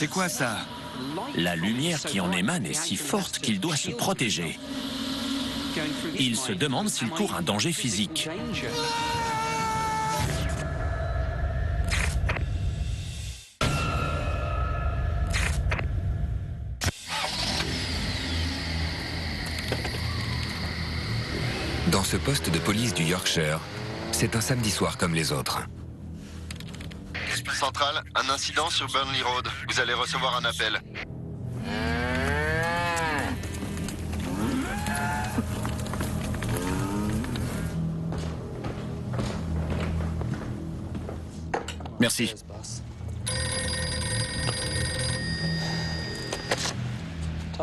C'est quoi ça? La lumière qui en émane est si forte qu'il doit se protéger. Il se demande s'il court un danger physique. Dans ce poste de police du Yorkshire, c'est un samedi soir comme les autres. Centrale, un incident sur Burnley Road. Vous allez recevoir un appel. Merci.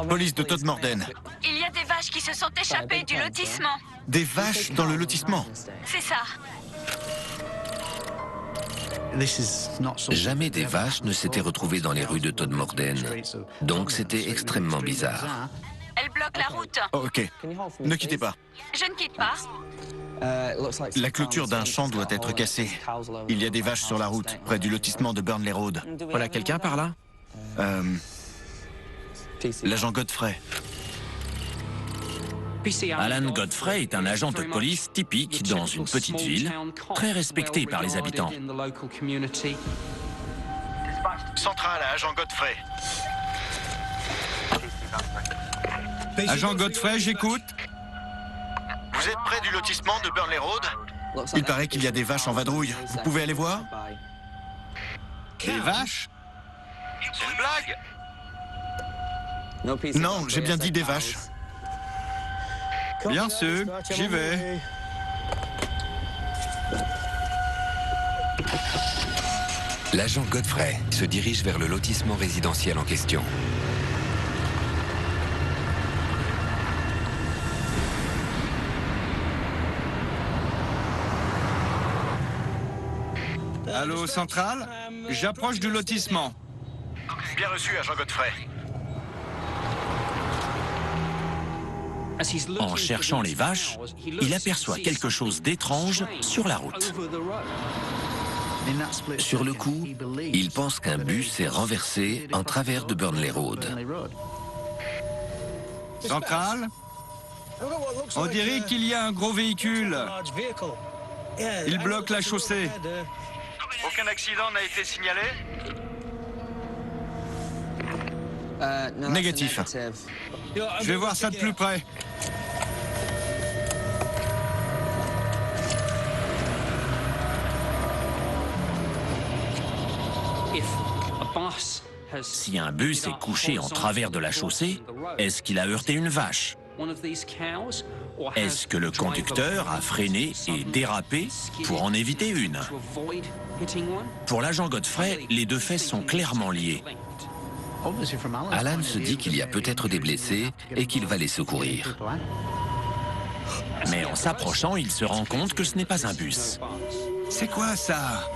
Police de Todmorden. Il y a des vaches qui se sont échappées du lotissement. Des vaches dans le lotissement. C'est ça. Jamais des vaches ne s'étaient retrouvées dans les rues de Todmorden, donc c'était extrêmement bizarre. Elles bloquent la route. Oh, ok. Ne quittez pas. Je ne quitte pas. La clôture d'un champ doit être cassée. Il y a des vaches sur la route, près du lotissement de Burnley Road. Voilà quelqu'un par là? L'agent Godfrey. Alan Godfrey est un agent de police typique dans une petite ville, très respecté par les habitants. Centrale à agent Godfrey. Agent Godfrey, j'écoute. Vous êtes près du lotissement de Burnley Road? Il paraît qu'il y a des vaches en vadrouille. Vous pouvez aller voir? Des vaches? C'est une blague? Non, j'ai bien dit des vaches. Bien sûr, j'y vais. L'agent Godfrey se dirige vers le lotissement résidentiel en question. Allô, centrale? J'approche du lotissement. Bien reçu, agent Godfrey. En cherchant les vaches, il aperçoit quelque chose d'étrange sur la route. Sur le coup, il pense qu'un bus est renversé en travers de Burnley Road. Centrale? On dirait qu'il y a un gros véhicule. Il bloque la chaussée. Aucun accident n'a été signalé? Négatif. Je vais voir ça de plus près. Si un bus est couché en travers de la chaussée, est-ce qu'il a heurté une vache? Est-ce que le conducteur a freiné et dérapé pour en éviter une? Pour l'agent Godfrey, les deux faits sont clairement liés. Alan se dit qu'il y a peut-être des blessés et qu'il va les secourir. Mais en s'approchant, il se rend compte que ce n'est pas un bus. C'est quoi ça?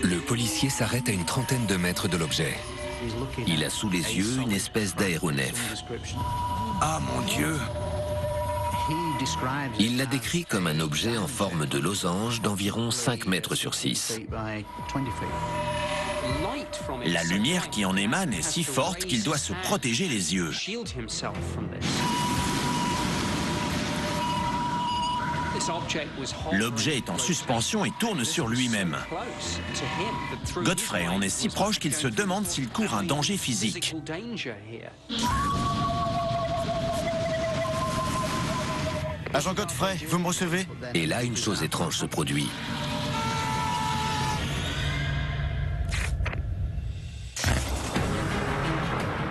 Le policier s'arrête à une trentaine de mètres de l'objet. Il a sous les yeux une espèce d'aéronef. Ah mon Dieu! Il l'a décrit comme un objet en forme de losange d'environ 5 mètres sur 6. La lumière qui en émane est si forte qu'il doit se protéger les yeux. L'objet est en suspension et tourne sur lui-même. Godfrey en est si proche qu'il se demande s'il court un danger physique. Agent Godfrey, vous me recevez? Et là, une chose étrange se produit.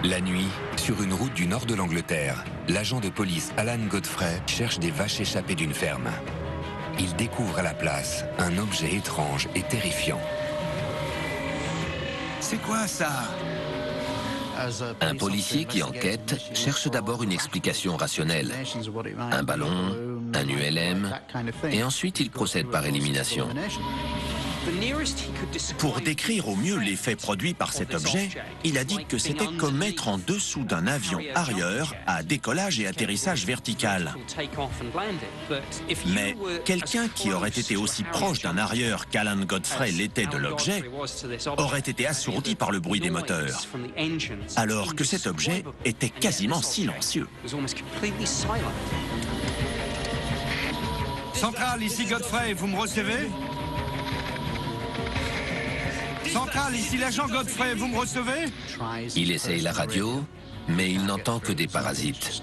La nuit, sur une route du nord de l'Angleterre, l'agent de police Alan Godfrey cherche des vaches échappées d'une ferme. Il découvre à la place un objet étrange et terrifiant. C'est quoi ça? Un policier qui enquête cherche d'abord une explication rationnelle. Un ballon, un ULM, et ensuite il procède par élimination. Pour décrire au mieux l'effet produit par cet objet, il a dit que c'était comme être en dessous d'un avion Harrier à décollage et atterrissage vertical. Mais quelqu'un qui aurait été aussi proche d'un Harrier qu'Alan Godfrey l'était de l'objet aurait été assourdi par le bruit des moteurs, alors que cet objet était quasiment silencieux. Centrale, ici Godfrey, vous me recevez? Centrale, ici l'agent Godfrey, vous me recevez? Il essaye la radio, mais il n'entend que des parasites.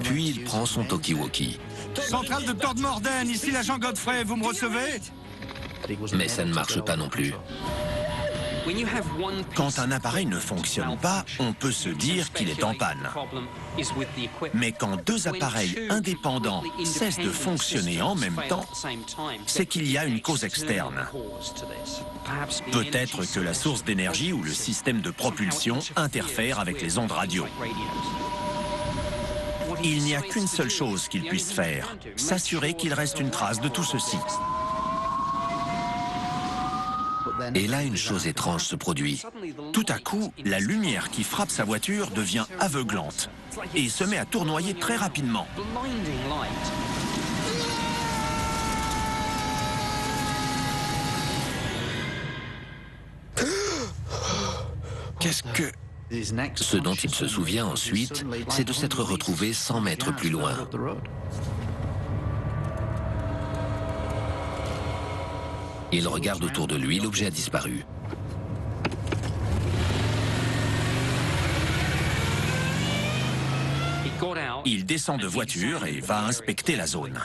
Puis il prend son talkie-walkie. Centrale de Tordmorden, ici l'agent Godfrey, vous me recevez? Mais ça ne marche pas non plus. Quand un appareil ne fonctionne pas, on peut se dire qu'il est en panne. Mais quand deux appareils indépendants cessent de fonctionner en même temps, c'est qu'il y a une cause externe. Peut-être que la source d'énergie ou le système de propulsion interfère avec les ondes radio. Il n'y a qu'une seule chose qu'il puisse faire, s'assurer qu'il reste une trace de tout ceci. Et là, une chose étrange se produit. Tout à coup, la lumière qui frappe sa voiture devient aveuglante et se met à tournoyer très rapidement. Qu'est-ce que... Ce dont il se souvient ensuite, c'est de s'être retrouvé 100 mètres plus loin. Il regarde autour de lui, l'objet a disparu. Il descend de voiture et va inspecter la zone.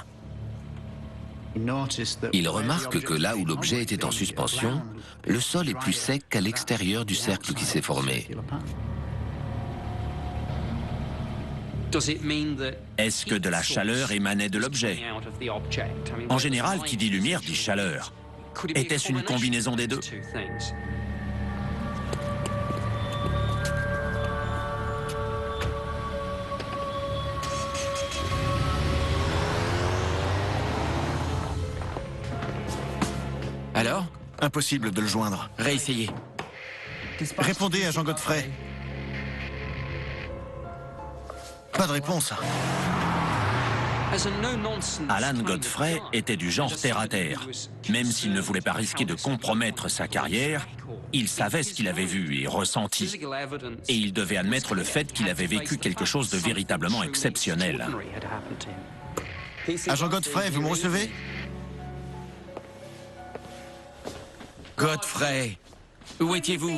Il remarque que là où l'objet était en suspension, le sol est plus sec qu'à l'extérieur du cercle qui s'est formé. Est-ce que de la chaleur émanait de l'objet? En général, qui dit lumière dit chaleur. Était-ce une combinaison des deux? Alors? Impossible de le joindre. Réessayez. Répondez, agent Godfrey. Pas de réponse. Alan Godfrey était du genre terre-à-terre. Même s'il ne voulait pas risquer de compromettre sa carrière, il savait ce qu'il avait vu et ressenti. Et il devait admettre le fait qu'il avait vécu quelque chose de véritablement exceptionnel. Agent Godfrey, vous me recevez? Godfrey, où étiez-vous?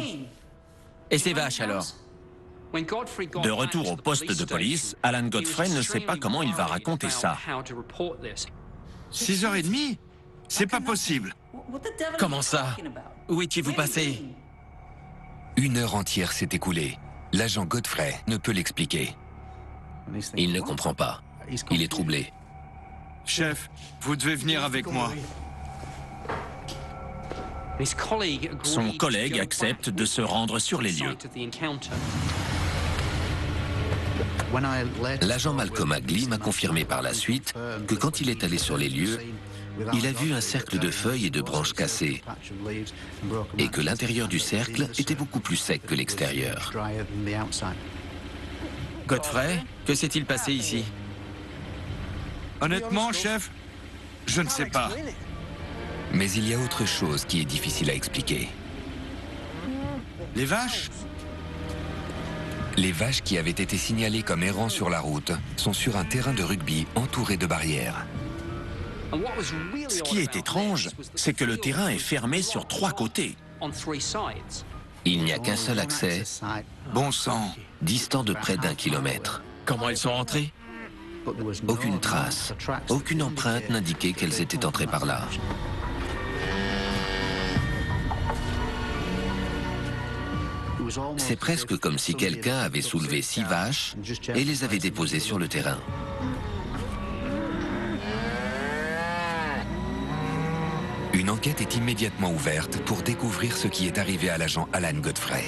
Et ces vaches alors? De retour au poste de police, Alan Godfrey ne sait pas comment il va raconter ça. 6h30? C'est pas possible. Comment ça? Où étiez-vous passé? 1 heure entière s'est écoulée. L'agent Godfrey ne peut l'expliquer. Il ne comprend pas. Il est troublé. Chef, vous devez venir avec moi. Son collègue accepte de se rendre sur les lieux. L'agent Malcolm Hagley m'a confirmé par la suite que quand il est allé sur les lieux, il a vu un cercle de feuilles et de branches cassées et que l'intérieur du cercle était beaucoup plus sec que l'extérieur. Godfrey, que s'est-il passé ici? Honnêtement, chef, je ne sais pas. Mais il y a autre chose qui est difficile à expliquer. Les vaches? Les vaches qui avaient été signalées comme errant sur la route sont sur un terrain de rugby entouré de barrières. Ce qui est étrange, c'est que le terrain est fermé sur 3 côtés. Il n'y a qu'un seul accès, Bon sang. distant de près d'1 kilomètre. Comment elles sont rentrées? Aucune trace, aucune empreinte n'indiquait qu'elles étaient entrées par là. C'est presque comme si quelqu'un avait soulevé 6 vaches et les avait déposées sur le terrain. Une enquête est immédiatement ouverte pour découvrir ce qui est arrivé à l'agent Alan Godfrey.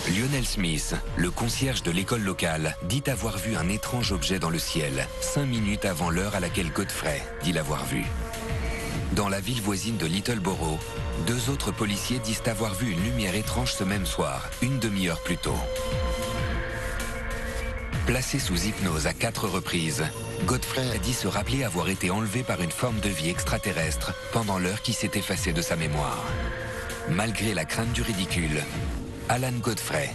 Lionel Smith, le concierge de l'école locale, dit avoir vu un étrange objet dans le ciel, 5 minutes avant l'heure à laquelle Godfrey dit l'avoir vu. Dans la ville voisine de Littleborough, 2 autres policiers disent avoir vu une lumière étrange ce même soir, une demi-heure plus tôt. Placé sous hypnose à 4 reprises, Godfrey a dit se rappeler avoir été enlevé par une forme de vie extraterrestre pendant l'heure qui s'est effacée de sa mémoire. Malgré la crainte du ridicule, Alan Godfrey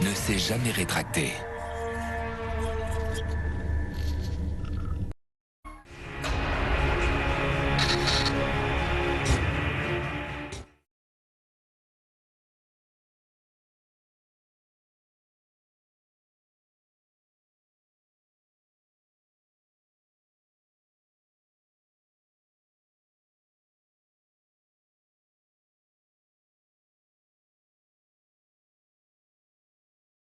ne s'est jamais rétracté.